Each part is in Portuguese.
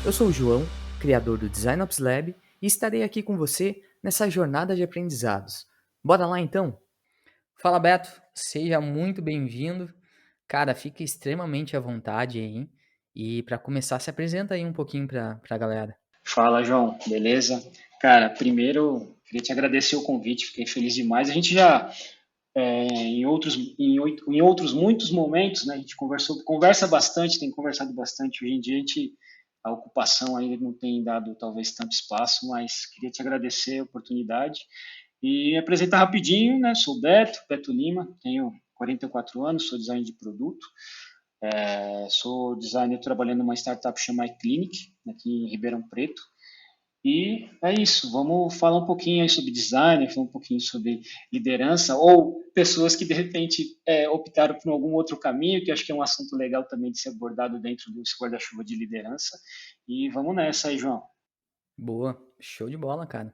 Eu sou o João, criador do Design Ops Lab, e estarei aqui com você nessa jornada de aprendizados. Bora lá então? Fala Beto, seja muito bem-vindo. Cara, fica extremamente à vontade aí. E para começar, se apresenta aí um pouquinho para a galera. Fala, João, beleza? Cara, primeiro, queria te agradecer o convite, fiquei feliz demais. A gente já, em outros muitos momentos, né, a gente conversa bastante, tem conversado bastante. Hoje em dia, a ocupação ainda não tem dado talvez tanto espaço, mas queria te agradecer a oportunidade e me apresentar rapidinho, né? Sou Beto Lima, tenho 44 anos, sou designer de produto. Sou designer trabalhando numa startup chamada iClinic, aqui em Ribeirão Preto. E é isso, vamos falar um pouquinho aí sobre design, falar um pouquinho sobre liderança, ou pessoas que de repente optaram por algum outro caminho, que acho que é um assunto legal também de ser abordado dentro do guarda-chuva de liderança. E vamos nessa aí, João. Boa, show de bola, cara.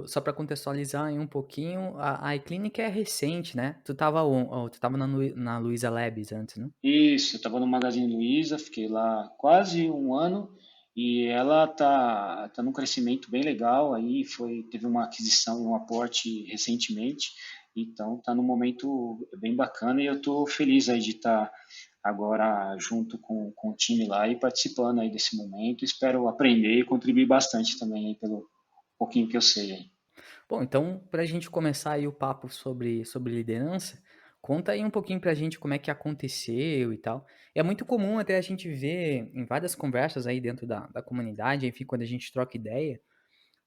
Só para contextualizar aí um pouquinho, a iClinic é recente, né? Tu tava na Luiza Labs antes, né? Isso, eu estava no Magazine Luiza, fiquei lá quase um ano e ela tá num crescimento bem legal. Teve uma aquisição, um aporte recentemente, então tá num momento bem bacana e eu estou feliz aí de estar agora junto com o time lá e participando aí desse momento. Espero aprender e contribuir bastante também aí pelo pouquinho que eu sei aí. Bom, então, para a gente começar aí o papo sobre liderança, conta aí um pouquinho para a gente como é que aconteceu e tal. É muito comum até a gente ver em várias conversas aí dentro da comunidade, enfim, quando a gente troca ideia,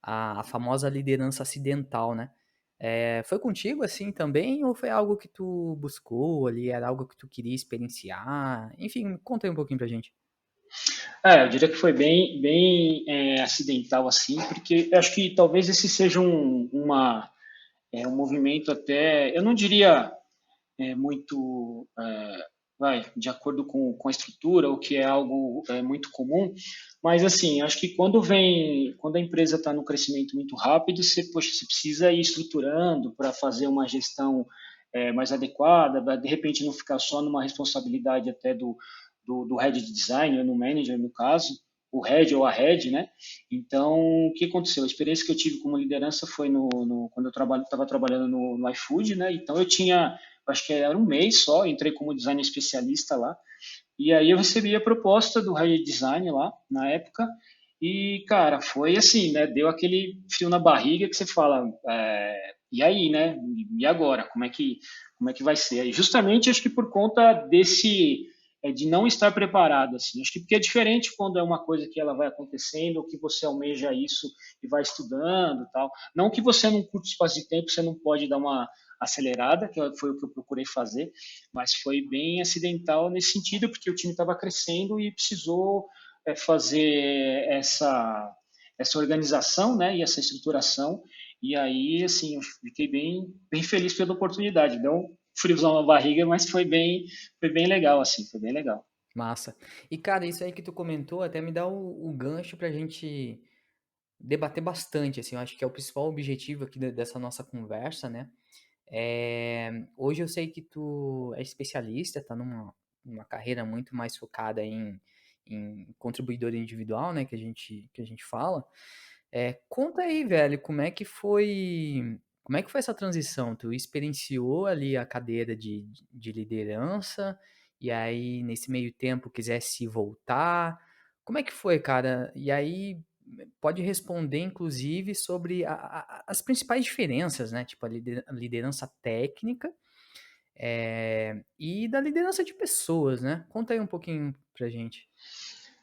a famosa liderança acidental, né? Foi contigo assim também ou foi algo que tu buscou ali, era algo que tu queria experienciar? Enfim, conta aí um pouquinho pra gente. Eu diria que foi bem acidental assim, porque eu acho que talvez esse seja um movimento até, eu não diria muito, de acordo com a estrutura, o que é algo muito comum, mas assim, acho que quando a empresa está no crescimento muito rápido, você precisa ir estruturando para fazer uma gestão mais adequada, pra, de repente não ficar só numa responsabilidade até do head de design, ou no manager, no caso, o head ou a head, né? Então, o que aconteceu? A experiência que eu tive como liderança foi quando eu estava trabalhando no iFood, né? Então, acho que era um mês só, entrei como design especialista lá, e aí eu recebi a proposta do head de design lá, na época, e, cara, foi assim, né? Deu aquele frio na barriga que você fala, e aí, né? E agora? Como é que vai ser? E justamente acho que por conta de não estar preparado, assim. Acho que porque é diferente quando é uma coisa que ela vai acontecendo, ou que você almeja isso e vai estudando, tal. Não que você num curto espaço de tempo você não pode dar uma acelerada, que foi o que eu procurei fazer, mas foi bem acidental nesse sentido, porque o time estava crescendo e precisou fazer essa organização, né, e essa estruturação. E aí, assim, eu fiquei bem feliz pela oportunidade. Deu um friozão na barriga, mas foi bem legal, assim, foi bem legal. Massa. E cara, isso aí que tu comentou até me dá o gancho pra gente debater bastante, assim, eu acho que é o principal objetivo aqui dessa nossa conversa, né? Hoje eu sei que tu é especialista, tá numa carreira muito mais focada em contribuidor individual, né, que a gente fala. Conta aí, velho, como é que foi essa transição? Tu experienciou ali a cadeira de liderança e aí nesse meio tempo quisesse voltar? Como é que foi, cara? E aí pode responder, inclusive, sobre as principais diferenças, né? Tipo, a liderança técnica e da liderança de pessoas, né? Conta aí um pouquinho pra gente.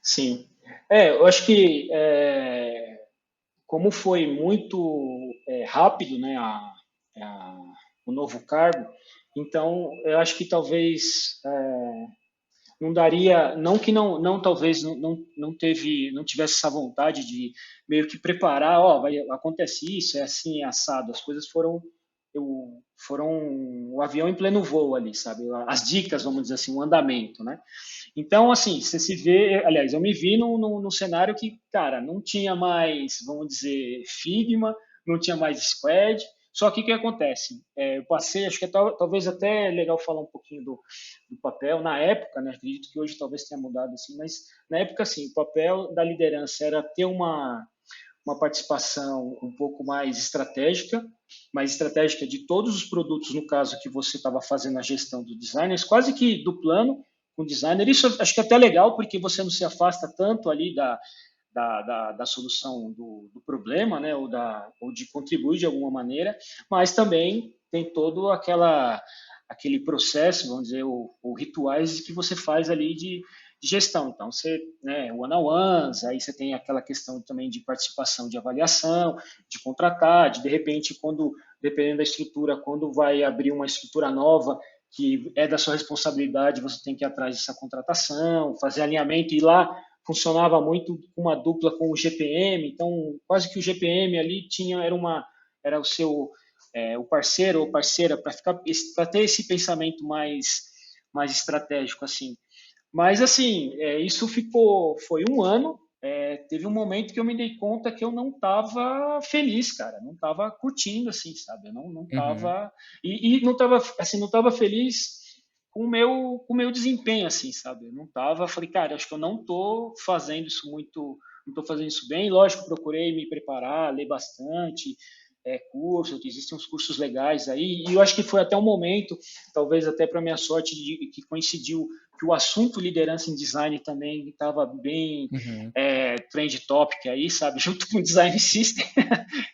Sim. Eu acho que como foi muito rápido, né, o novo cargo, então eu acho que talvez não daria, não que não talvez não tivesse essa vontade de meio que preparar, acontece isso, é assim, é assado, as coisas foram o avião em pleno voo ali, sabe? As dicas, vamos dizer assim, o andamento, né? Então, assim, você se vê, aliás, eu me vi num cenário que, cara, não tinha mais, vamos dizer, Figma, não tinha mais Squad, Só que o que acontece? Eu passei, acho que talvez até é legal falar um pouquinho do papel. Na época, né, acredito que hoje talvez tenha mudado assim, mas na época, assim, o papel da liderança era ter uma participação um pouco mais estratégica de todos os produtos, no caso que você estava fazendo a gestão dos designers, quase que do plano com o designer. Isso acho que é até legal, porque você não se afasta tanto ali da solução do problema, né, ou de contribuir de alguma maneira, mas também tem todo aquele processo, vamos dizer, o rituais que você faz ali de gestão. Então, você, né, one-on-ones, aí você tem aquela questão também de participação de avaliação, de contratar, de repente, dependendo da estrutura, quando vai abrir uma estrutura nova, que é da sua responsabilidade, você tem que ir atrás dessa contratação, fazer alinhamento, e lá funcionava muito com uma dupla com o GPM, então quase que o GPM ali era o seu o parceiro ou parceira para ter esse pensamento mais estratégico assim. Mas assim, isso foi um ano. Teve um momento que eu me dei conta que eu não estava feliz, cara, não estava curtindo, assim, sabe? Eu não Uhum. estava e não estava assim, não estava feliz com o meu desempenho, assim, sabe? Eu não estava, falei, cara, acho que eu não estou fazendo isso muito, não estou fazendo isso bem. Lógico, procurei me preparar, ler bastante, curso, existem uns cursos legais aí, e eu acho que foi até um momento, talvez até para minha sorte, que coincidiu que o assunto liderança em design também estava bem Uhum. trend topic aí, sabe, junto com o design system,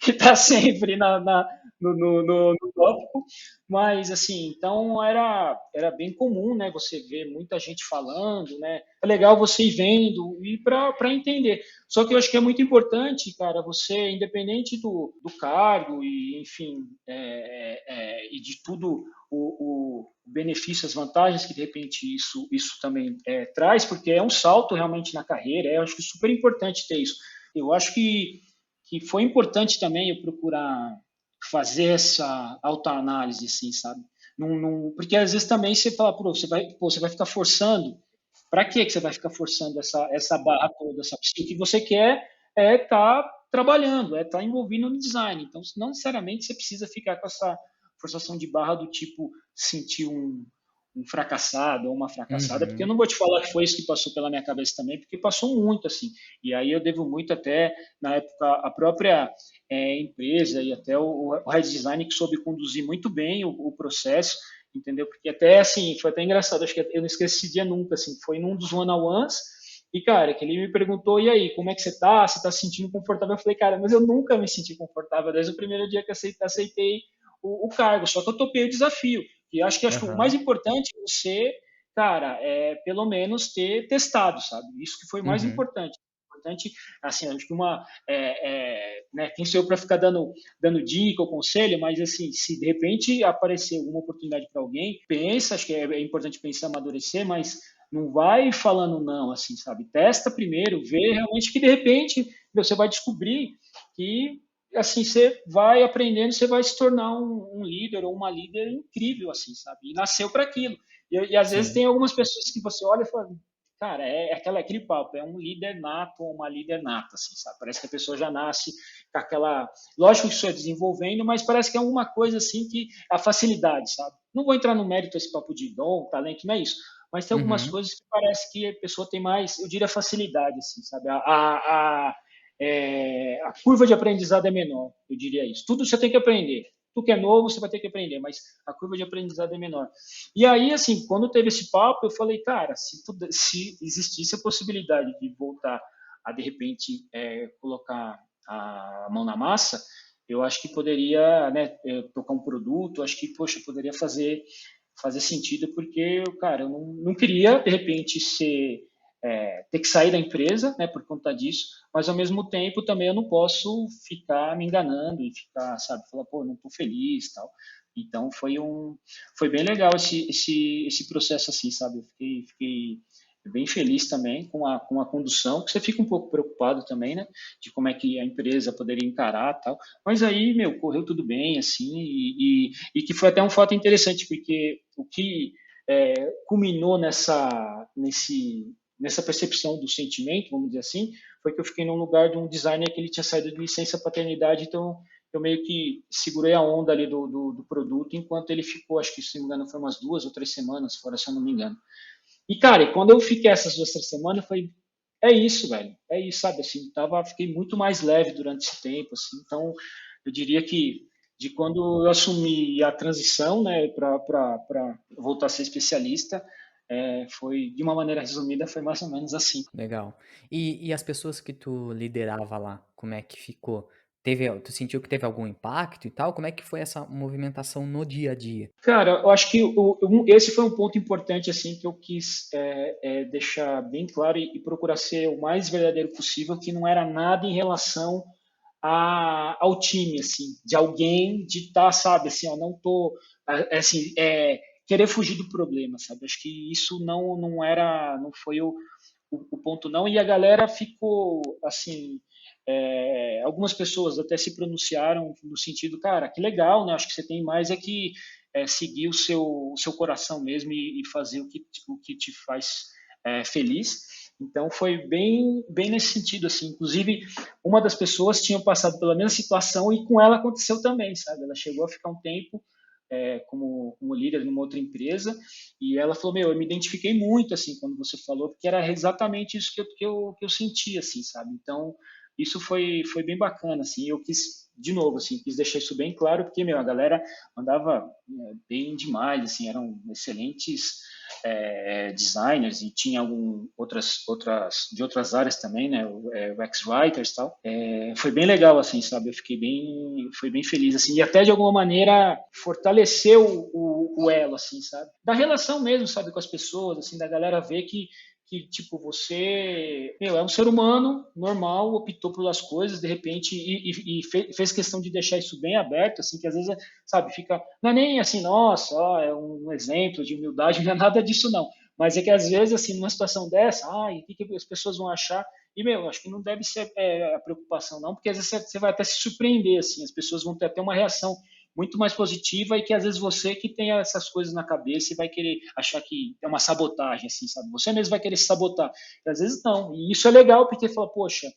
que está sempre no tópico, mas assim, então era bem comum, né, você ver muita gente falando, né, é legal você ir vendo e para entender. Só que eu acho que é muito importante, cara, você, independente do cargo e, enfim, e de tudo o benefício, as vantagens que de repente isso também traz, porque é um salto realmente na carreira, eu acho que é super importante ter isso. Eu acho que foi importante também eu procurar fazer essa autoanálise, assim, sabe? Porque às vezes também você fala, você vai ficar forçando. Para que você vai ficar forçando essa barra toda? O que você quer é estar trabalhando, é estar envolvido no design. Então, não necessariamente você precisa ficar com essa forçação de barra do tipo sentir um fracassado ou uma fracassada, porque eu Uhum. não vou te falar que foi isso que passou pela minha cabeça também, porque passou muito assim. E aí eu devo muito até, na época, a própria empresa e até o head design que soube conduzir muito bem o processo, entendeu? Porque até assim, foi até engraçado, acho que eu não esqueci esse dia nunca, assim, foi num dos one-on-ones, e cara, que ele me perguntou, e aí, como é que você tá? Você tá se sentindo confortável? Eu falei, cara, mas eu nunca me senti confortável desde o primeiro dia que aceitei o cargo, só que eu topei o desafio. E acho que o mais Aham. importante é você, cara, pelo menos ter testado, sabe? Isso que foi o mais Uhum. importante. Importante, assim, acho que né, quem sou eu para ficar dando dica ou conselho, mas assim, se de repente aparecer alguma oportunidade para alguém, pensa, acho que é importante pensar, amadurecer, mas não vai falando não, assim, sabe? Testa primeiro, vê realmente que de repente você vai descobrir que assim você vai aprendendo, você vai se tornar um líder ou uma líder incrível, assim, sabe? E nasceu para aquilo. E às vezes Sim. tem algumas pessoas que você olha e fala, cara, aquele papo, é um líder nato ou uma líder nata, assim, sabe? Parece que a pessoa já nasce com aquela. Lógico que isso é desenvolvendo, mas parece que é alguma coisa assim que a facilidade, sabe? Não vou entrar no mérito esse papo de dom, talento, não é isso. Mas tem algumas Uhum. coisas que parece que a pessoa tem mais, eu diria, facilidade, assim, sabe? A curva de aprendizado é menor, eu diria isso. Tudo você tem que aprender. Tudo que é novo, você vai ter que aprender, mas a curva de aprendizado é menor. E aí, assim, quando teve esse papo, eu falei, cara, se existisse a possibilidade de voltar a, de repente, colocar a mão na massa, eu acho que poderia, né, tocar um produto, acho que, poxa, poderia fazer sentido, porque, cara, eu não queria, de repente, ter que sair da empresa, né, por conta disso, mas ao mesmo tempo também eu não posso ficar me enganando e ficar, sabe, falar, pô, não estou feliz, tal. Então foi bem legal esse processo assim, sabe? Eu fiquei bem feliz também com a condução, que você fica um pouco preocupado também, né? De como é que a empresa poderia encarar tal. Mas aí, meu, correu tudo bem, assim, e que foi até um fato interessante, porque o que culminou nessa percepção do sentimento, vamos dizer assim, foi que eu fiquei num lugar de um designer que ele tinha saído de licença paternidade, então eu meio que segurei a onda ali do produto, enquanto ele ficou, acho que se não me engano, foi umas 2 ou 3 semanas fora, se eu não me engano. E, cara, e quando eu fiquei essas 2, 3 semanas, eu falei, é isso, velho. É isso, sabe? Assim, fiquei muito mais leve durante esse tempo, assim. Então, eu diria que de quando eu assumi a transição, né, para voltar a ser especialista, foi, de uma maneira resumida, foi mais ou menos assim. Legal. E as pessoas que tu liderava lá, como é que ficou? Tu sentiu que teve algum impacto e tal? Como é que foi essa movimentação no dia a dia? Cara, eu acho que esse foi um ponto importante assim que eu quis deixar bem claro e procurar ser o mais verdadeiro possível, que não era nada em relação ao time, assim, de alguém de estar, sabe, assim, ó, não tô, assim, querer fugir do problema, sabe? Acho que isso não era, não foi o ponto não. E a galera ficou assim, algumas pessoas até se pronunciaram no sentido, cara, que legal, né? Acho que você tem mais é que seguir o seu coração mesmo e fazer o que te faz feliz. Então foi bem nesse sentido, assim. Inclusive, uma das pessoas tinha passado pela mesma situação e com ela aconteceu também, sabe? Ela chegou a ficar um tempo como líder numa outra empresa e ela falou, meu, eu me identifiquei muito, assim, quando você falou, porque era exatamente isso que eu sentia, assim, sabe? Então, isso foi bem bacana, assim, eu quis, de novo, assim, quis deixar isso bem claro, porque, meu, a galera andava bem demais, assim, eram excelentes designers e tinha outras de outras áreas também, né, UX writers e tal. Foi bem legal, assim, sabe? Eu foi bem feliz, assim, e até de alguma maneira fortaleceu o elo, assim, sabe? Da relação mesmo, sabe, com as pessoas, assim, da galera ver que tipo, você, meu, é um ser humano normal, optou pelas coisas, de repente, e fez questão de deixar isso bem aberto, assim, que às vezes, sabe, fica, não é nem assim, nossa, ó, é um exemplo de humildade, não é nada disso, não. Mas é que às vezes, assim, numa situação dessa, ai, o que as pessoas vão achar? E, meu, acho que não deve ser a preocupação, não, porque às vezes você vai até se surpreender, assim, as pessoas vão ter até uma reação muito mais positiva e que às vezes você que tem essas coisas na cabeça e vai querer achar que é uma sabotagem, assim, sabe? Você mesmo vai querer se sabotar. E às vezes não. E isso é legal porque fala, poxa,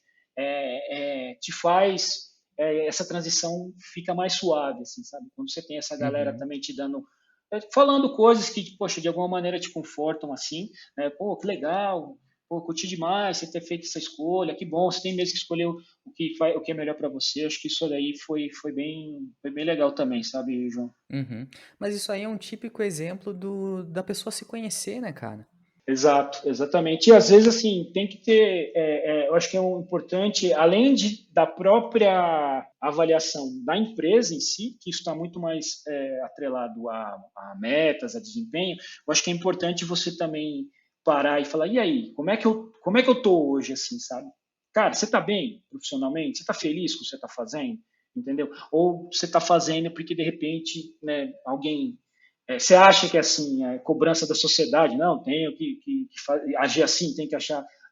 te faz essa transição fica mais suave, assim, sabe? Quando você tem essa galera Uhum. também te dando falando coisas que, poxa, de alguma maneira te confortam, assim, né? Pô, que legal, pô, curti demais você ter feito essa escolha, que bom, você tem mesmo que escolher o que é melhor para você. Acho que isso daí foi bem legal também, sabe, João? Uhum. Mas isso aí é um típico exemplo da pessoa se conhecer, né, cara? Exato, exatamente. E às vezes, assim, tem que ter, eu acho que é um importante, além da própria avaliação da empresa em si, que isso está muito mais atrelado a metas, a desempenho, eu acho que é importante você também parar e falar, e aí, como é que eu tô hoje, assim, sabe? Cara, você está bem profissionalmente? Você está feliz com o que você está fazendo? Entendeu? Ou você está fazendo porque, de repente, né, alguém você acha que assim, é cobrança da sociedade, não, tenho que agir assim, tem que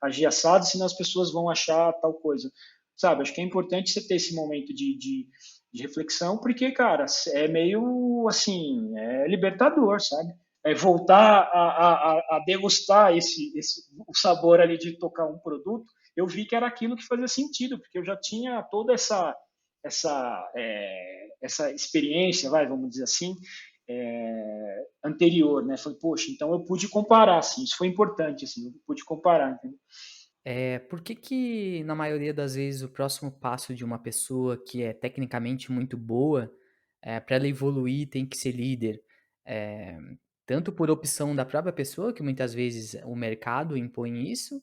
agir assado, senão as pessoas vão achar tal coisa. Sabe, acho que é importante você ter esse momento de reflexão, porque, cara, é meio assim, é libertador, sabe? É voltar a degustar o sabor ali de tocar um produto, eu vi que era aquilo que fazia sentido, porque eu já tinha toda essa experiência, vamos dizer assim, anterior, né? Falei, poxa, então eu pude comparar, assim, isso foi importante, assim, eu pude comparar, entendeu? Por que que, na maioria das vezes, o próximo passo de uma pessoa que é tecnicamente muito boa, para ela evoluir, tem que ser líder? Eh, Tanto por opção da própria pessoa, que muitas vezes o mercado impõe isso,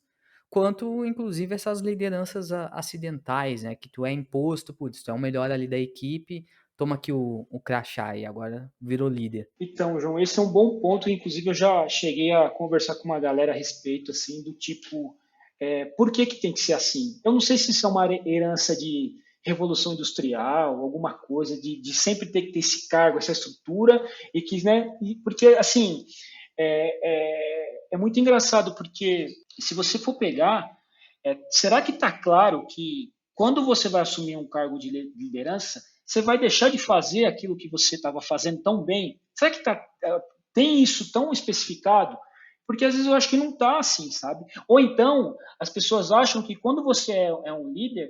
quanto, inclusive, essas lideranças acidentais, né? Que tu é imposto, putz, tu é o melhor ali da equipe, toma aqui o crachá e agora virou líder. Então, João, esse é um bom ponto. Inclusive, eu já cheguei a conversar com uma galera a respeito, assim, do tipo, por que que tem que ser assim? Eu não sei se isso é uma herança de revolução industrial, alguma coisa, de sempre ter que ter esse cargo, essa estrutura, e que, né, porque, assim, é muito engraçado, porque se você for pegar, será que está claro que quando você vai assumir um cargo de liderança, você vai deixar de fazer aquilo que você estava fazendo tão bem? Será que tem isso tão especificado? Porque às vezes eu acho que não está assim, sabe? Ou então as pessoas acham que quando você é um líder,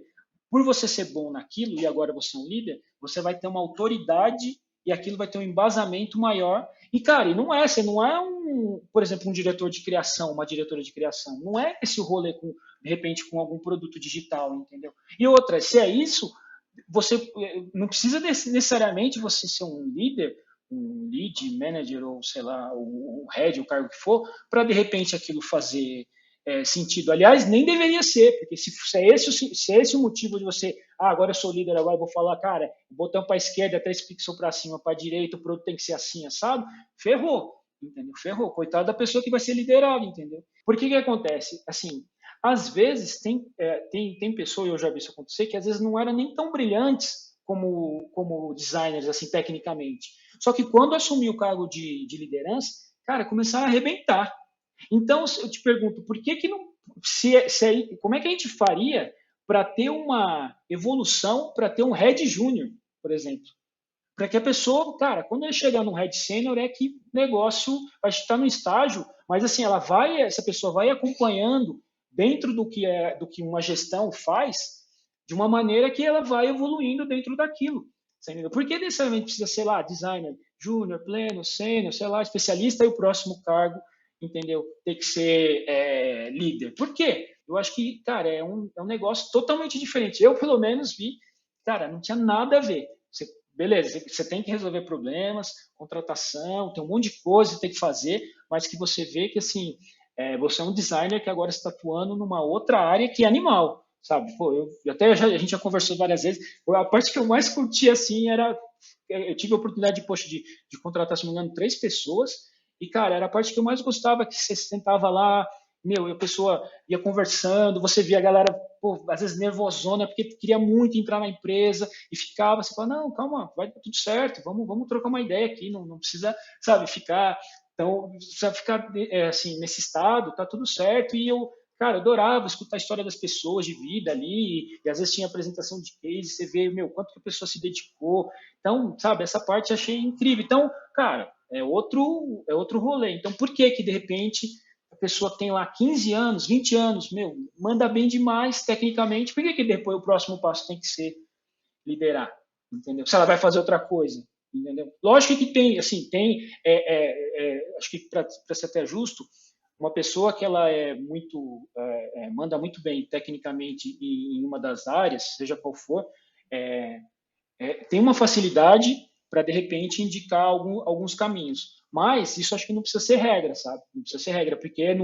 por você ser bom naquilo e agora você é um líder, você vai ter uma autoridade e aquilo vai ter um embasamento maior. E, cara, e não é, você não é por exemplo, um diretor de criação, uma diretora de criação. Não é esse rolê com, de repente, com algum produto digital, entendeu? E outra, se é isso, você não precisa necessariamente você ser um líder, um lead manager ou sei lá, o head, o cargo que for, para de repente aquilo fazer sentido. Aliás, nem deveria ser, porque se é esse o motivo de você, agora eu sou líder, agora eu vou falar, cara, botão para a esquerda, 3 pixels para cima, para a direita, o produto tem que ser assim, assado, ferrou, entendeu? Ferrou, coitado da pessoa que vai ser liderada, entendeu? Por que acontece? Assim, às vezes tem pessoa, e eu já vi isso acontecer, que às vezes não eram nem tão brilhantes como designers, assim, tecnicamente. Só que quando assumiu o cargo de liderança, cara, começaram a arrebentar. Então, eu te pergunto, por que não. Como é que a gente faria para ter uma evolução, para ter um head júnior, por exemplo? Para que a pessoa, cara, quando ele chegar no head sênior, é que o negócio vai estar no estágio, mas assim, essa pessoa vai acompanhando dentro do que uma gestão faz, de uma maneira que ela vai evoluindo dentro daquilo. Por que necessariamente precisa ser lá designer, júnior, pleno, sênior, sei lá, especialista e o próximo cargo, entendeu? Tem que ser líder. Por quê? Eu acho que, cara, é um negócio totalmente diferente. Eu, pelo menos, vi, cara, não tinha nada a ver. Beleza, você tem que resolver problemas, contratação, tem um monte de coisa que tem que fazer, mas que você vê que assim, você é um designer que agora está atuando numa outra área que é animal, sabe? Pô, a gente já conversou várias vezes. A parte que eu mais curti assim era, eu tive a oportunidade de contratar, se não me engano, 3 pessoas, e cara, era a parte que eu mais gostava, que você sentava lá, meu, e a pessoa ia conversando, você via a galera, pô, às vezes nervosona, porque queria muito entrar na empresa, e ficava, você fala, não, calma, vai dar tudo certo, vamos trocar uma ideia aqui, não precisa, sabe, ficar, então, precisa ficar, assim, nesse estado, tá tudo certo, e eu, cara, adorava escutar a história das pessoas de vida ali, e às vezes tinha apresentação de case, você vê, meu, quanto que a pessoa se dedicou, então, sabe, essa parte eu achei incrível, então, cara, é outro rolê, então por que que, de repente, a pessoa tem lá 15 anos, 20 anos, meu, manda bem demais tecnicamente, por que que depois o próximo passo tem que ser liderar, entendeu? Se ela vai fazer outra coisa, entendeu? Lógico que tem, assim, acho que para ser até justo, uma pessoa que ela manda muito bem tecnicamente em uma das áreas, seja qual for, é, tem uma facilidade para de repente indicar alguns caminhos. Mas isso acho que não precisa ser regra, sabe? Não precisa ser regra, porque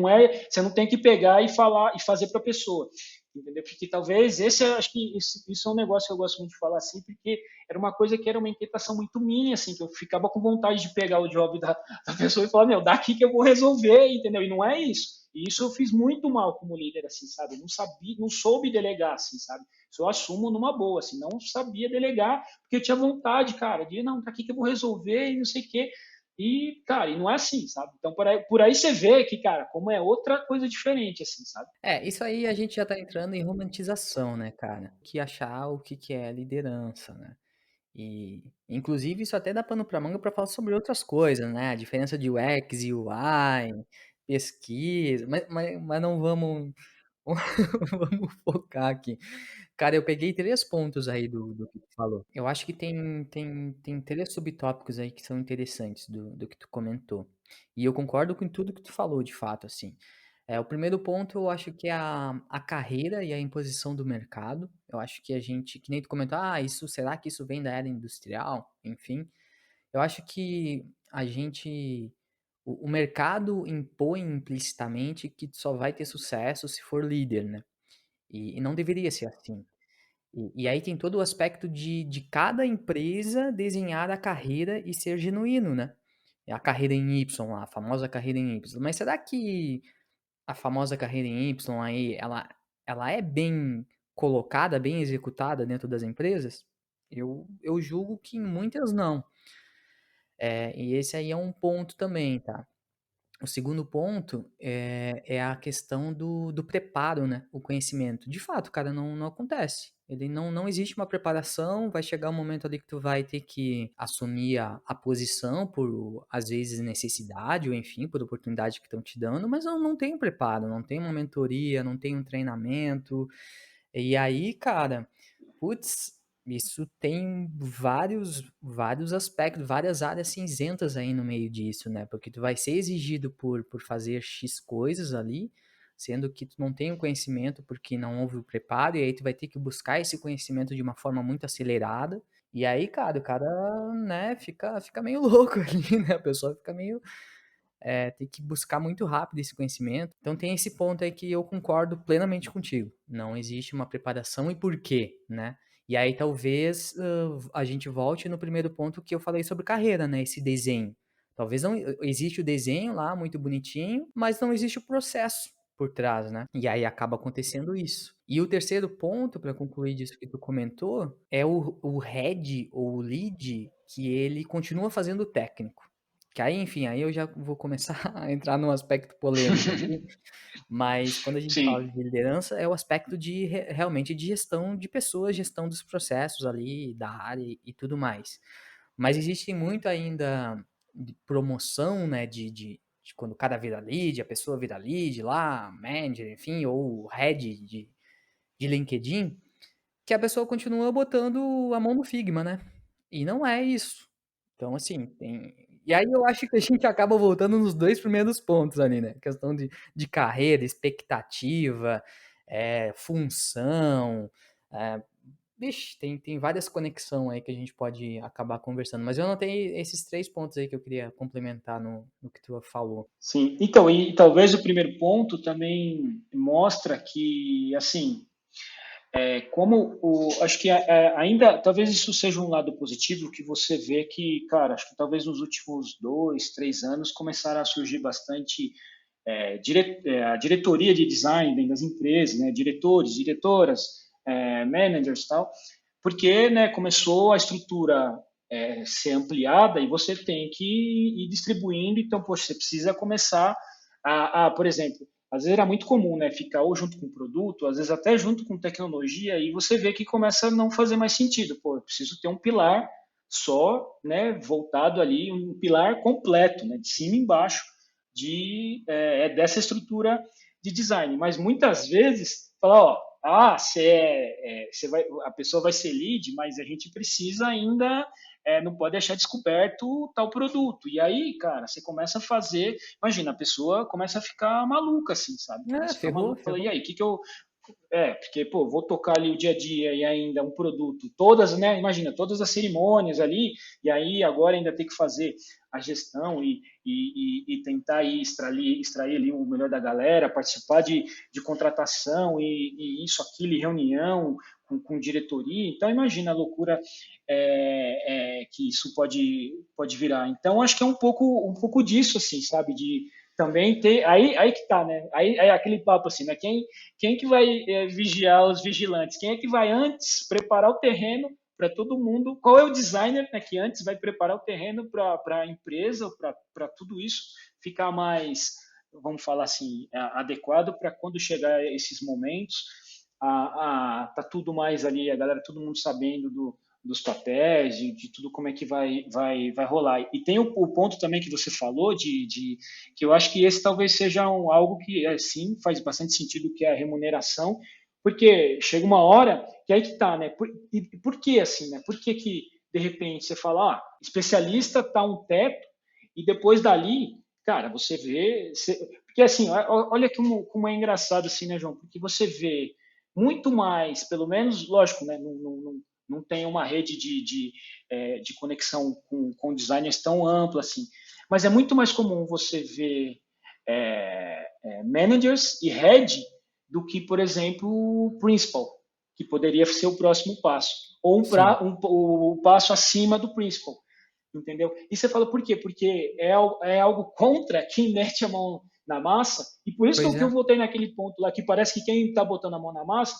você não tem que pegar e falar e fazer para a pessoa, entendeu? Porque talvez acho que isso é um negócio que eu gosto muito de falar assim, porque era uma coisa que era uma inquietação muito minha, assim, que eu ficava com vontade de pegar o job da pessoa e falar, meu, daqui que eu vou resolver, entendeu? E não é isso. E isso eu fiz muito mal como líder, assim, sabe? Eu não sabia, não soube delegar, assim, sabe? Isso eu assumo numa boa, assim, não sabia delegar, porque eu tinha vontade, cara, de não, tá aqui que eu vou resolver e não sei o quê. E, cara, e não é assim, sabe? Então, por aí você vê que, cara, como é outra coisa diferente, assim, sabe? Isso aí a gente já tá entrando em romantização, né, cara? Que achar o que que é liderança, né? E, inclusive, isso até dá pano pra manga pra falar sobre outras coisas, né? A diferença de UX e UI, pesquisa, mas não vamos, vamos focar aqui. Cara, eu peguei 3 pontos aí do que tu falou. Eu acho que tem 3 subtópicos aí que são interessantes do que tu comentou. E eu concordo com tudo que tu falou, de fato, assim. O primeiro ponto eu acho que é a carreira e a imposição do mercado. Eu acho que a gente, que nem tu comentou, será que isso vem da era industrial? Enfim, eu acho que o mercado impõe implicitamente que tu só vai ter sucesso se for líder, né? E não deveria ser assim. E aí tem todo o aspecto de cada empresa desenhar a carreira e ser genuíno, né? É a carreira em Y lá, a famosa carreira em Y. Mas será que a famosa carreira em Y aí, ela é bem colocada, bem executada dentro das empresas? Eu julgo que em muitas não. E esse aí é um ponto também, tá? O segundo ponto é a questão do preparo, né? O conhecimento. De fato, cara, não acontece. Ele não existe uma preparação, vai chegar um momento ali que tu vai ter que assumir a posição por, às vezes, necessidade, ou enfim, por oportunidade que estão te dando, mas não tem um preparo, não tem uma mentoria, não tem um treinamento. E aí, cara, putz, isso tem vários aspectos, várias áreas cinzentas aí no meio disso, né? Porque tu vai ser exigido por fazer X coisas ali, sendo que tu não tem o conhecimento porque não houve o preparo, e aí tu vai ter que buscar esse conhecimento de uma forma muito acelerada. E aí, cara, o cara, né, fica meio louco ali, né? A pessoa fica meio tem que buscar muito rápido esse conhecimento. Então tem esse ponto aí que eu concordo plenamente contigo. Não existe uma preparação e por quê, né? E aí talvez a gente volte no primeiro ponto que eu falei sobre carreira, né? Esse desenho. Talvez não existe o desenho lá muito bonitinho, mas não existe o processo por trás, né? E aí acaba acontecendo isso. E o terceiro ponto, para concluir disso que tu comentou, é o head ou o lead que ele continua fazendo o técnico. Que aí, enfim, aí eu já vou começar a entrar num aspecto polêmico aqui, mas quando a gente fala Sim, de liderança, é o aspecto de realmente de gestão de pessoas, gestão dos processos ali, da área e tudo mais. Mas existe muito ainda de promoção, né, de quando o cara vira lead, a pessoa vira lead lá, manager, enfim, ou head de LinkedIn, que a pessoa continua botando a mão no Figma, né? E não é isso. Então, assim, tem. E aí eu acho que a gente acaba voltando nos dois primeiros pontos ali, né? Questão de carreira, expectativa, função. É... Vixe, tem várias conexões aí que a gente pode acabar conversando. Mas eu anotei esses três pontos aí que eu queria complementar no que tu falou. sim. Então, e talvez o primeiro ponto também mostra que, assim, acho que ainda, talvez isso seja um lado positivo, que você vê que, cara, acho que talvez nos últimos 2, 3 anos começaram a surgir bastante a diretoria de design dentro das empresas, né, diretores, diretoras, managers e tal, porque, né, começou a estrutura ser ampliada e você tem que ir distribuindo, então, poxa, você precisa começar por exemplo, às vezes era muito comum, né, ficar ou junto com o produto, às vezes até junto com tecnologia, e você vê que começa a não fazer mais sentido. Pô, eu preciso ter um pilar só, né, voltado ali, um pilar completo, né, de cima e embaixo, dessa estrutura de design. Mas muitas vezes, fala, ó, a pessoa vai ser lead, mas a gente precisa ainda, não pode deixar descoberto tal produto. E aí, cara, você começa a fazer, imagina, a pessoa começa a ficar maluca, assim, sabe? É, Começa a ficar ferrou, maluca, fala, e ferrou. aí, o que que eu, porque, pô, vou tocar ali o dia a dia e ainda um produto, todas, né? Imagina, todas as cerimônias ali, e aí agora ainda tem que fazer a gestão e tentar aí extrair ali o melhor da galera, participar de contratação e isso, aquilo, e reunião com diretoria. Então, imagina a loucura que isso pode virar. Então, acho que é um pouco disso, assim, sabe? De também ter. Aí que tá, né? Aí é aquele papo assim, né? Quem que vai vigiar os vigilantes? Quem é que vai antes preparar o terreno para todo mundo? Qual é o designer, né, que antes vai preparar o terreno para a empresa, para tudo isso ficar mais, vamos falar assim, adequado para quando chegar esses momentos, tá tudo mais ali, a galera, todo mundo sabendo dos papéis, de tudo como é que vai rolar. E tem o ponto também que você falou que eu acho que esse talvez seja algo que sim faz bastante sentido, que é a remuneração, porque chega uma hora que aí que tá, né? Por que assim, né? Por que de repente você fala, especialista tá um teto e depois dali, cara, você vê, porque assim, olha como é engraçado assim, né, João? Porque você vê muito mais, pelo menos, lógico, né? Não tem uma rede de conexão com designers tão ampla assim, mas é muito mais comum você ver managers e head do que, por exemplo, principal, que poderia ser o próximo passo, ou Sim. o passo acima do principal, entendeu? E você fala por quê? Porque é algo contra quem mete a mão na massa, e por isso Pois que é. eu voltei naquele ponto lá, que parece que quem está botando a mão na massa,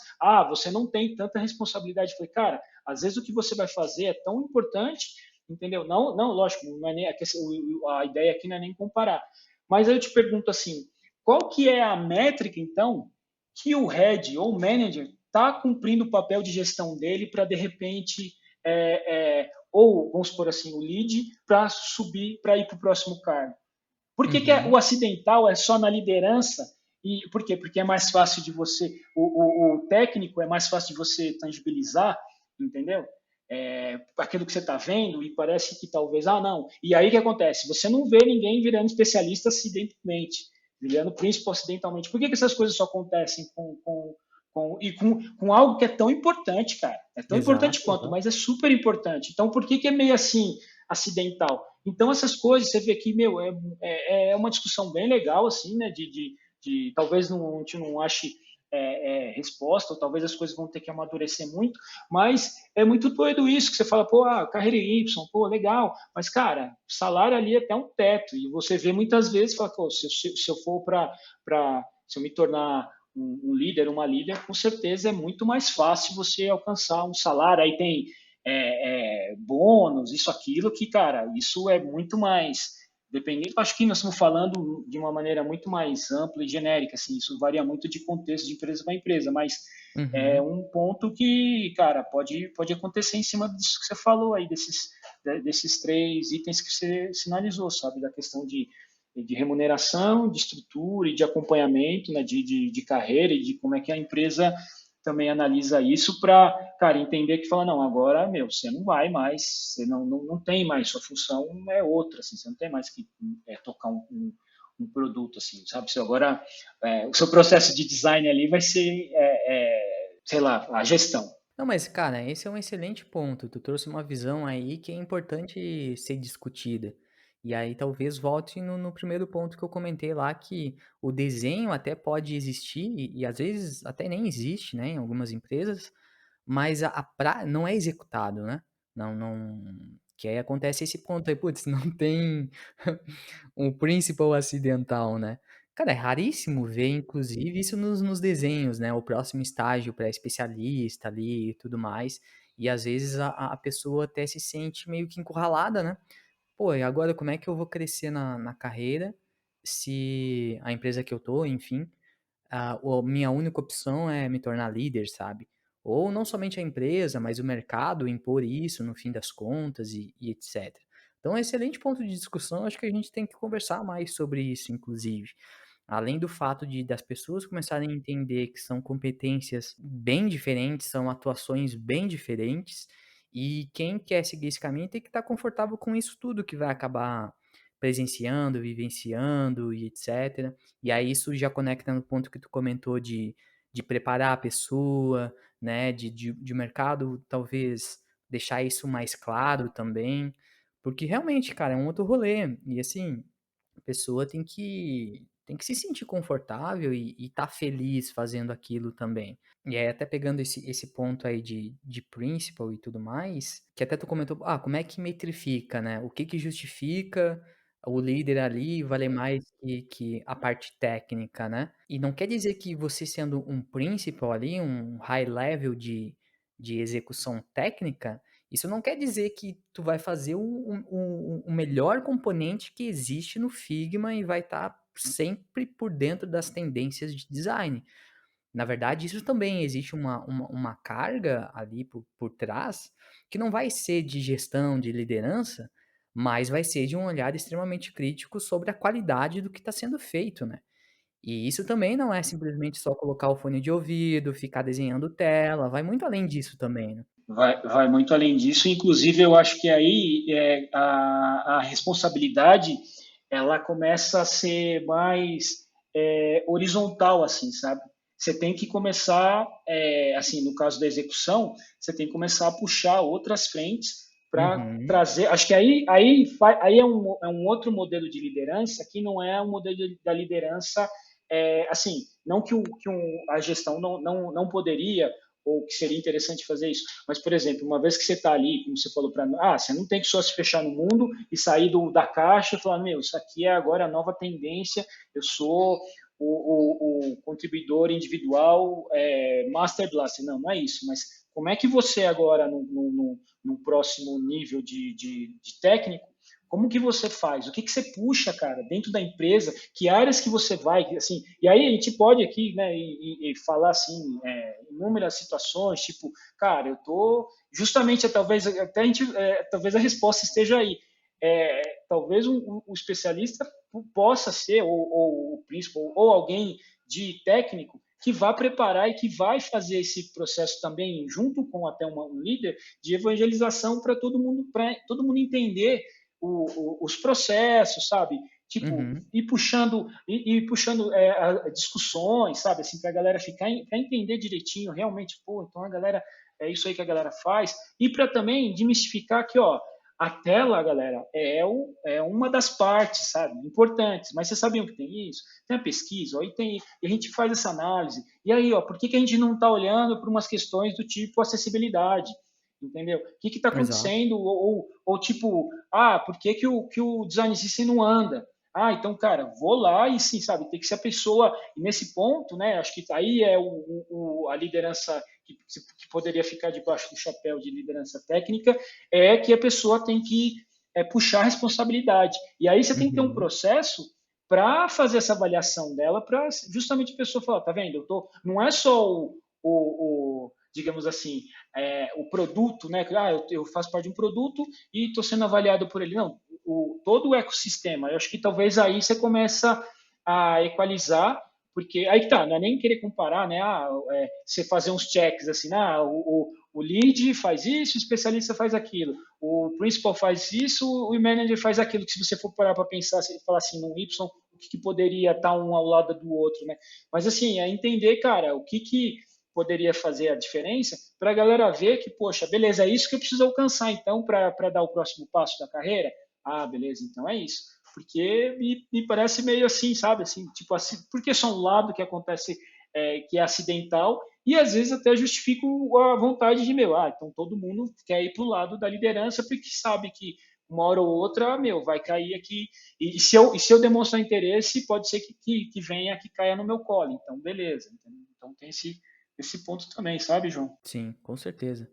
você não tem tanta responsabilidade. Eu falei, cara, às vezes o que você vai fazer é tão importante, entendeu? Não, não, lógico, não é nem, a ideia aqui não é nem comparar. Mas aí eu te pergunto assim, qual que é a métrica, então, que o head ou o manager está cumprindo o papel de gestão dele para, de repente, ou, vamos supor assim, o lead para subir, para ir para o próximo cargo? Por que o Uhum. acidental é só na liderança? E por quê? Porque é mais fácil de você, o técnico é mais fácil de você tangibilizar, entendeu? aquilo que você está vendo e parece que talvez, não. E aí o que acontece? Você não vê ninguém virando especialista acidentalmente, virando príncipe acidentalmente. Por que essas coisas só acontecem com algo que é tão importante, cara? É tão importante Exato, quanto, exato. mas é super importante. Então, por que é meio assim, acidental? Então, essas coisas, você vê que, meu, é uma discussão bem legal, assim, né, de talvez não, a gente não ache resposta, ou talvez as coisas vão ter que amadurecer muito, mas é muito doido isso, que você fala, pô, carreira Y, pô, legal, mas, cara, salário ali é até um teto, e você vê muitas vezes, fala, pô, se eu for se eu me tornar um líder, uma líder, com certeza é muito mais fácil você alcançar um salário, aí tem bônus, isso, aquilo, que, cara, isso é muito mais dependendo, acho que nós estamos falando de uma maneira muito mais ampla e genérica, assim, isso varia muito de contexto de empresa para empresa, mas é Uhum. um ponto que, cara, pode acontecer em cima disso que você falou aí, desses três itens que você sinalizou, sabe, da questão de remuneração, de estrutura e de acompanhamento, né, de carreira e de como é que a empresa também analisa isso para, cara, entender que fala, não, agora, meu, você não vai mais, você não tem mais, sua função é outra, assim, você não tem mais que tocar um produto, assim, sabe? Você agora, o seu processo de design ali vai ser, sei lá, a gestão. Não, mas cara, esse é um excelente ponto. Tu trouxe uma visão aí que é importante ser discutida. E aí talvez volte no primeiro ponto que eu comentei lá, que o desenho até pode existir, e às vezes até nem existe, né, em algumas empresas, mas não é executado, né? Não. Que aí acontece esse ponto aí, putz, não tem um principal acidental, né? Cara, é raríssimo ver, inclusive, isso nos desenhos, né? O próximo estágio para especialista ali e tudo mais. E às vezes a pessoa até se sente meio que encurralada, né? Pô, e agora como é que eu vou crescer na carreira se a empresa que eu tô, enfim, a minha única opção é me tornar líder, sabe? Ou não somente a empresa, mas o mercado impor isso no fim das contas e etc. Então, é um excelente ponto de discussão. Acho que a gente tem que conversar mais sobre isso, inclusive. Além do fato das pessoas começarem a entender que são competências bem diferentes, são atuações bem diferentes, e quem quer seguir esse caminho tem que estar confortável com isso tudo que vai acabar presenciando, vivenciando e etc. E aí isso já conecta no ponto que tu comentou de preparar a pessoa, né? De mercado, talvez deixar isso mais claro também. Porque realmente, cara, é um outro rolê. E assim, a pessoa tem que se sentir confortável e tá feliz fazendo aquilo também. E aí, até pegando esse ponto aí de principal e tudo mais, que até tu comentou, como é que metrifica, né? O que que justifica o líder ali valer mais que a parte técnica, né? E não quer dizer que você sendo um principal ali, um high level de execução técnica, isso não quer dizer que tu vai fazer o melhor componente que existe no Figma e vai estar sempre por dentro das tendências de design. Na verdade, isso também existe uma carga ali por trás que não vai ser de gestão, de liderança, mas vai ser de um olhar extremamente crítico sobre a qualidade do que está sendo feito, né? E isso também não é simplesmente só colocar o fone de ouvido, ficar desenhando tela, vai muito além disso também, né? Vai muito além disso. Inclusive, eu acho que aí a responsabilidade ela começa a ser mais horizontal, assim, sabe? Você tem que começar, assim, no caso da execução, você tem que começar a puxar outras frentes para Uhum, trazer. Acho que aí é um outro modelo de liderança que não é um modelo da liderança, assim, não que a gestão não poderia ou que seria interessante fazer isso. Mas, por exemplo, uma vez que você está ali, como você falou para mim, você não tem que só se fechar no mundo e sair da caixa e falar, meu, isso aqui é agora a nova tendência, eu sou o contribuidor individual Master Blaster. Não é isso, mas como é que você agora, no próximo nível de técnico, como que você faz? O que que você puxa, cara, dentro da empresa? Que áreas que você vai, assim? E aí a gente pode aqui, né, e falar assim, inúmeras situações, tipo, cara, eu tô justamente, talvez até talvez a resposta esteja aí. Talvez um especialista possa ser ou o príncipe ou alguém de técnico que vai preparar e que vai fazer esse processo também, junto com até um líder, de evangelização para todo mundo entender os processos, sabe? Tipo, Uhum. ir puxando discussões, sabe? Assim, para a galera para entender direitinho, realmente, pô, então a galera, é isso aí que a galera faz. E para também demistificar que, ó, a tela, galera, é uma das partes, sabe, importantes. Mas vocês sabiam que tem isso? Tem a pesquisa, ó, e a gente faz essa análise. E aí, ó, por que a gente não está olhando para umas questões do tipo acessibilidade? Entendeu? O que está Exato. acontecendo? Ou tipo, por que o design system não anda? Então, cara, vou lá e sim, sabe, tem que ser a pessoa, e nesse ponto, né, acho que aí é a liderança que poderia ficar debaixo do chapéu de liderança técnica, é que a pessoa tem que puxar a responsabilidade. E aí você tem que ter um Uhum. processo para fazer essa avaliação dela, para justamente a pessoa falar, tá vendo, não é só digamos assim, o produto, né? Eu faço parte de um produto e estou sendo avaliado por ele. Não, todo o ecossistema. Eu acho que talvez aí você começa a equalizar, porque aí que tá, não é nem querer comparar, né? Você fazer uns checks assim, o lead faz isso, o especialista faz aquilo, o principal faz isso, o manager faz aquilo, que se você for parar para pensar, se ele falar assim, no Y, o que poderia estar um ao lado do outro, né? Mas assim, é entender, cara, o que poderia fazer a diferença para a galera ver que, poxa, beleza, é isso que eu preciso alcançar, então, para dar o próximo passo da carreira? Beleza, então é isso. Porque me parece meio assim, sabe? Assim, tipo assim, porque só um lado que acontece que é acidental e às vezes até justifico a vontade de então todo mundo quer ir para o lado da liderança porque sabe que uma hora ou outra, vai cair aqui. E se eu demonstrar interesse, pode ser que venha, que caia no meu colo. Então, beleza. Entendeu? Então tem esse ponto também, sabe, João? Sim, com certeza.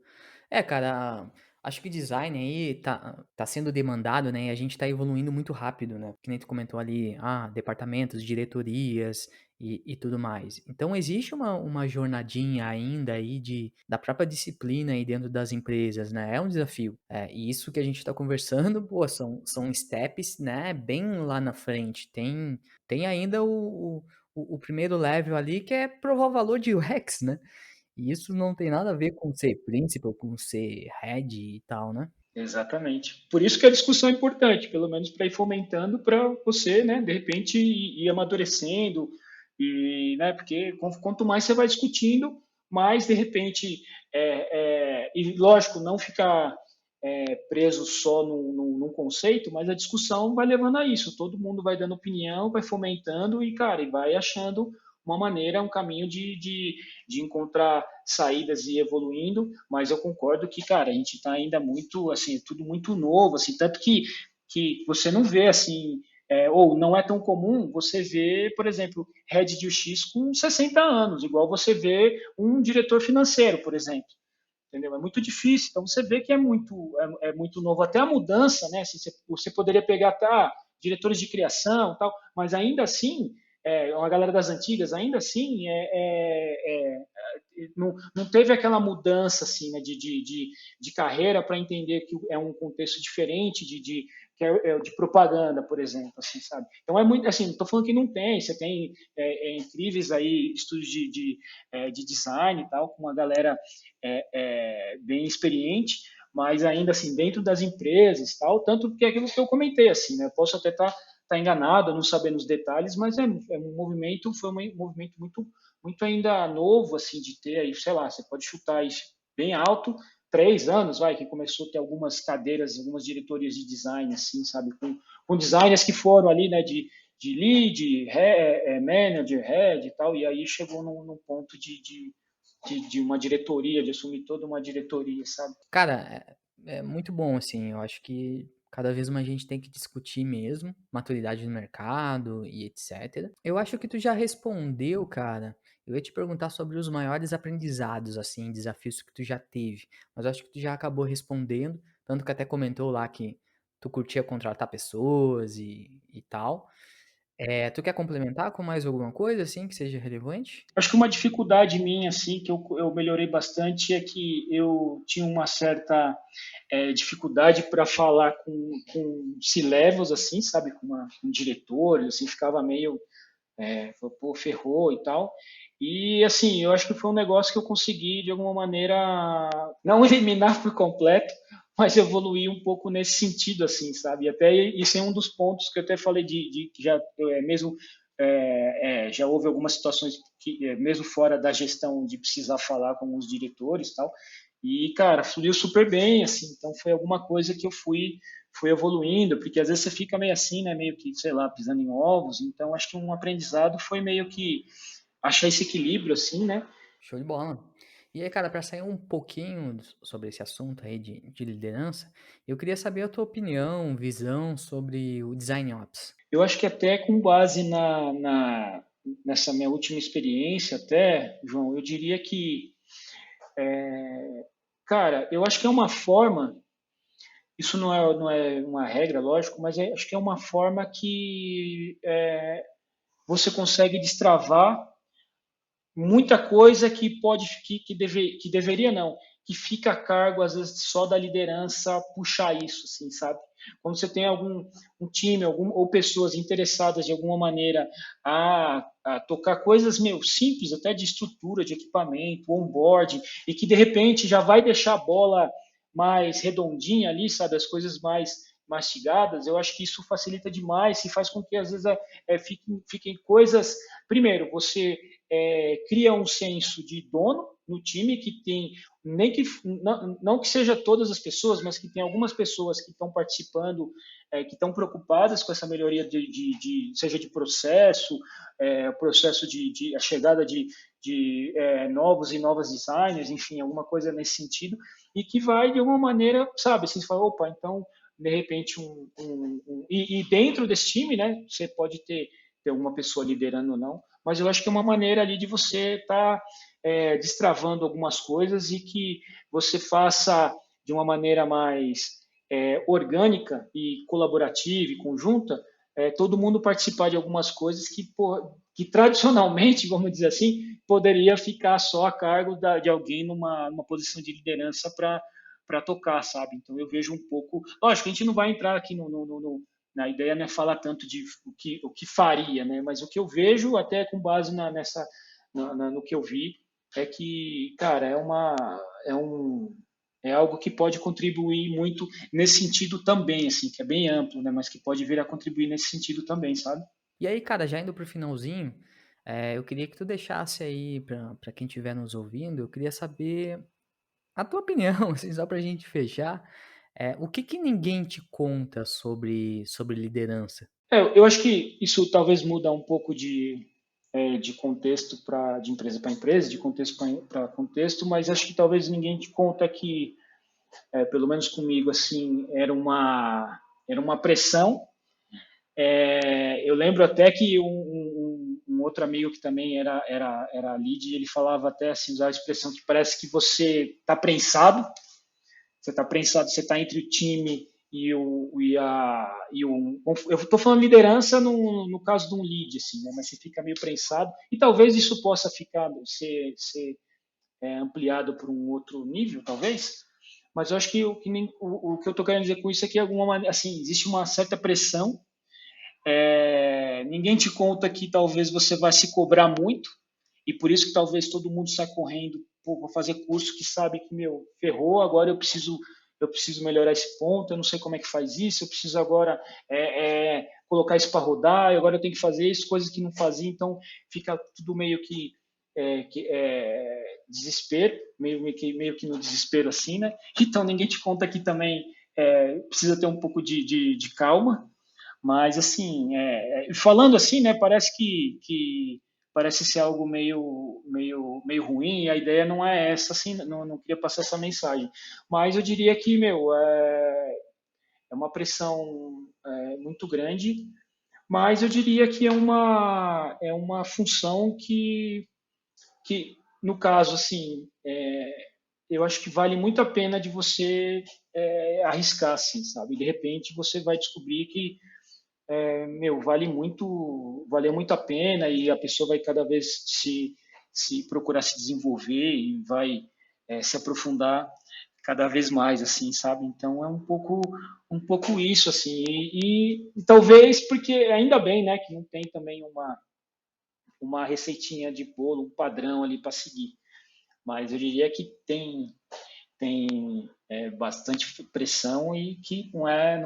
É, cara, acho que o design aí tá sendo demandado, né? E a gente tá evoluindo muito rápido, né? Que nem tu comentou ali, departamentos, diretorias e tudo mais. Então existe uma jornadinha ainda aí da própria disciplina aí dentro das empresas, né? É um desafio. E isso que a gente tá conversando, pô, são steps, né? Bem lá na frente. Tem ainda o primeiro level ali que é provar o valor de UX, né? E isso não tem nada a ver com ser principal, com ser head e tal, né? Exatamente. Por isso que a discussão é importante, pelo menos para ir fomentando para você, né, de repente ir amadurecendo e, né, porque quanto mais você vai discutindo, mais de repente e lógico não ficar preso só num conceito, mas a discussão vai levando a isso. Todo mundo vai dando opinião, vai fomentando e cara, e vai achando uma maneira, um caminho de encontrar saídas e evoluindo, mas eu concordo que, cara, a gente está ainda muito, assim, tudo muito novo, assim, tanto que você não vê, assim, ou não é tão comum você ver, por exemplo, head de UX com 60 anos, igual você vê um diretor financeiro, por exemplo. Entendeu? É muito difícil. Então você vê que é muito novo. Até a mudança, né? Assim, você poderia pegar diretores de criação, tal, mas ainda assim, uma galera das antigas, ainda assim, não teve aquela mudança assim, né, de carreira para entender que é um contexto diferente de propaganda, por exemplo, assim, sabe? Então é muito assim, não estou falando que não tem, você tem incríveis aí estúdios de design e tal, com uma galera bem experiente, mas ainda assim dentro das empresas tal, tanto que é aquilo que eu comentei assim, né? Eu posso até estar enganado, não sabendo os detalhes, mas foi um movimento muito ainda novo, assim, de ter aí, sei lá, você pode chutar isso bem alto, 3 anos, vai, que começou a ter algumas cadeiras, algumas diretorias de design, assim, sabe, com designers que foram ali, né, de lead, manager, head e tal, e aí chegou num ponto de uma diretoria, de assumir toda uma diretoria, sabe? Cara, é muito bom, assim, eu acho que cada vez mais a gente tem que discutir mesmo, maturidade no mercado e etc. Eu acho que tu já respondeu, cara. Eu ia te perguntar sobre os maiores aprendizados, assim, desafios que tu já teve, mas eu acho que tu já acabou respondendo, tanto que até comentou lá que tu curtia contratar pessoas e tal. Tu quer complementar com mais alguma coisa, assim, que seja relevante? Acho que uma dificuldade minha, assim, que eu melhorei bastante é que eu tinha uma certa dificuldade para falar com C-levels, assim, sabe, com diretores, assim, ficava meio Falou, pô, ferrou e tal. E assim, eu acho que foi um negócio que eu consegui de alguma maneira não eliminar por completo, mas evoluir um pouco nesse sentido, assim, sabe? E até isso é um dos pontos que eu até falei de que já mesmo já houve algumas situações que mesmo fora da gestão de precisar falar com os diretores e tal. E cara, fluiu super bem, assim. Então foi alguma coisa que eu fui evoluindo, porque às vezes você fica meio assim, né, meio que, sei lá, pisando em ovos. Então acho que um aprendizado foi meio que achar esse equilíbrio, assim, né? Show de bola. E aí, cara, para sair um pouquinho sobre esse assunto aí de liderança, eu queria saber a tua opinião, visão sobre o Design Ops. Eu acho que até com base nessa minha última experiência, até, João, eu diria que, cara, eu acho que é uma forma, isso não é uma regra, lógico, mas acho que é uma forma que você consegue destravar muita coisa que que deveria não, que fica a cargo às vezes só da liderança puxar isso, assim, sabe? Quando você tem algum um time, ou pessoas interessadas de alguma maneira a tocar coisas meio simples, até de estrutura, de equipamento, onboarding, e que de repente já vai deixar a bola mais redondinha ali, sabe? As coisas mais mastigadas, eu acho que isso facilita demais e faz com que às vezes fiquem coisas. Primeiro, você cria um senso de dono no time que tem nem que não que seja todas as pessoas, mas que tem algumas pessoas que estão participando, que estão preocupadas com essa melhoria seja de processo, processo a chegada de novos e novas designers, enfim, alguma coisa nesse sentido, e que vai de alguma maneira, sabe, assim, você fala, opa, então de repente e dentro desse time, né, você pode ter uma pessoa liderando ou não, mas eu acho que é uma maneira ali de você estar destravando algumas coisas e que você faça de uma maneira mais orgânica e colaborativa e conjunta, todo mundo participar de algumas coisas que tradicionalmente, vamos dizer assim, poderia ficar só a cargo de alguém numa posição de liderança para tocar, sabe? Então eu vejo um pouco. Lógico, a gente não vai entrar aqui na ideia não é falar tanto de o que faria, né? Mas o que eu vejo, até com base no que eu vi, é que, cara, é algo que pode contribuir muito nesse sentido também, assim, que é bem amplo, né? Mas que pode vir a contribuir nesse sentido também, sabe? E aí, cara, já indo pro finalzinho, eu queria que tu deixasse aí para quem estiver nos ouvindo, eu queria saber a tua opinião, assim, só pra gente fechar, o que que ninguém te conta sobre liderança? Eu acho que isso talvez muda um pouco de contexto de empresa para empresa, de contexto para contexto, mas acho que talvez ninguém te conta que, pelo menos comigo, assim, era uma pressão. Eu lembro até que um outro amigo que também era lead, ele falava até assim, usar a expressão que parece que você está prensado, você está entre o time eu estou falando liderança no caso de um lead, assim, né? Mas você fica meio prensado e talvez isso possa ser ampliado por um outro nível, talvez. Mas eu acho que o que eu estou querendo dizer com isso é que alguma maneira, assim, existe uma certa pressão. Ninguém te conta que talvez você vai se cobrar muito e por isso que talvez todo mundo sai correndo, pô, vou fazer curso que sabe que, meu, ferrou, agora eu preciso melhorar esse ponto, eu não sei como é que faz isso, eu preciso agora colocar isso para rodar, e agora eu tenho que fazer isso, coisas que não fazia, então fica tudo meio que desespero, meio que no desespero assim, né? Então ninguém te conta que também precisa ter um pouco de calma, mas assim, falando assim, né, parece que parece ser algo meio ruim, e a ideia não é essa, assim, não queria passar essa mensagem. Mas eu diria que, meu, é uma pressão muito grande, mas eu diria que é uma função que no caso, assim, eu acho que vale muito a pena de você arriscar, assim, sabe? De repente você vai descobrir que meu, vale muito a pena e a pessoa vai cada vez se procurar se desenvolver e vai se aprofundar cada vez mais, assim, sabe? Então é um pouco isso, assim, e talvez porque ainda bem, né, que não tem também uma receitinha de bolo, um padrão ali para seguir. Mas eu diria que tem bastante pressão e que não é,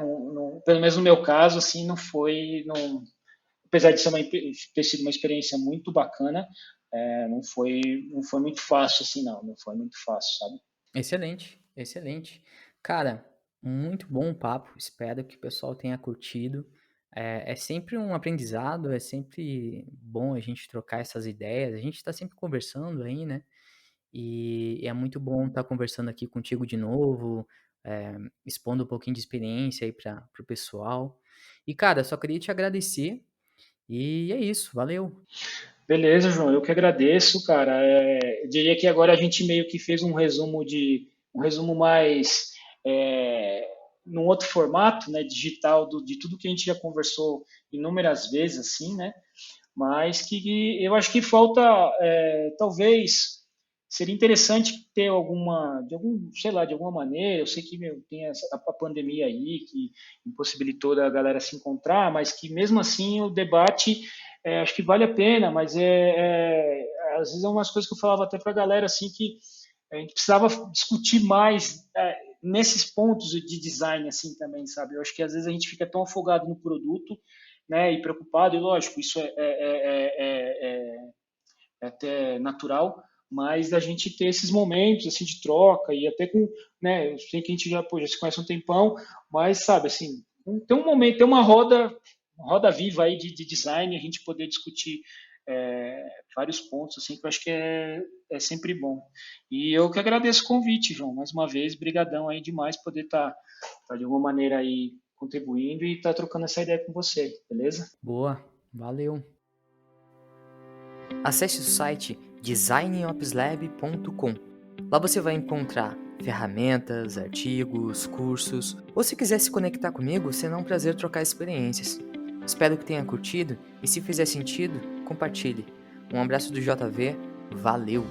pelo menos no meu caso, assim, não foi, não, apesar de ter sido uma experiência muito bacana, não foi muito fácil, assim, não foi muito fácil, sabe? Excelente, excelente. Cara, muito bom o papo. Espero que o pessoal tenha curtido. É sempre um aprendizado, é sempre bom a gente trocar essas ideias. A gente está sempre conversando aí, né? E é muito bom estar conversando aqui contigo de novo, expondo um pouquinho de experiência aí para o pessoal. E, cara, só queria te agradecer. E é isso, valeu. Beleza, João, eu que agradeço, cara. Eu diria que agora a gente meio que fez um resumo mais é, num outro formato, né, digital de tudo que a gente já conversou inúmeras vezes, assim, né? Mas que eu acho que falta, talvez, seria interessante ter sei lá, de alguma maneira, eu sei que tem a pandemia aí que impossibilitou da galera se encontrar, mas que mesmo assim o debate, acho que vale a pena, mas às vezes é umas coisas que eu falava até para a galera, assim, que a gente precisava discutir mais nesses pontos de design, assim, também, sabe? Eu acho que às vezes a gente fica tão afogado no produto, né, e preocupado, e lógico, isso é até natural, mas a gente ter esses momentos assim de troca e até com, né, eu sei que a gente já se conhece há um tempão, mas sabe assim, tem um momento, tem uma roda viva aí de design, a gente poder discutir vários pontos assim que eu acho que é sempre bom. E eu que agradeço o convite, João, mais uma vez, brigadão aí demais poder estar de alguma maneira aí contribuindo e estar trocando essa ideia com você, beleza? Boa, valeu. Acesse o site designopslab.com. Lá você vai encontrar ferramentas, artigos, cursos, ou se quiser se conectar comigo, será um prazer trocar experiências. Espero que tenha curtido e se fizer sentido, compartilhe. Um abraço do JV, valeu!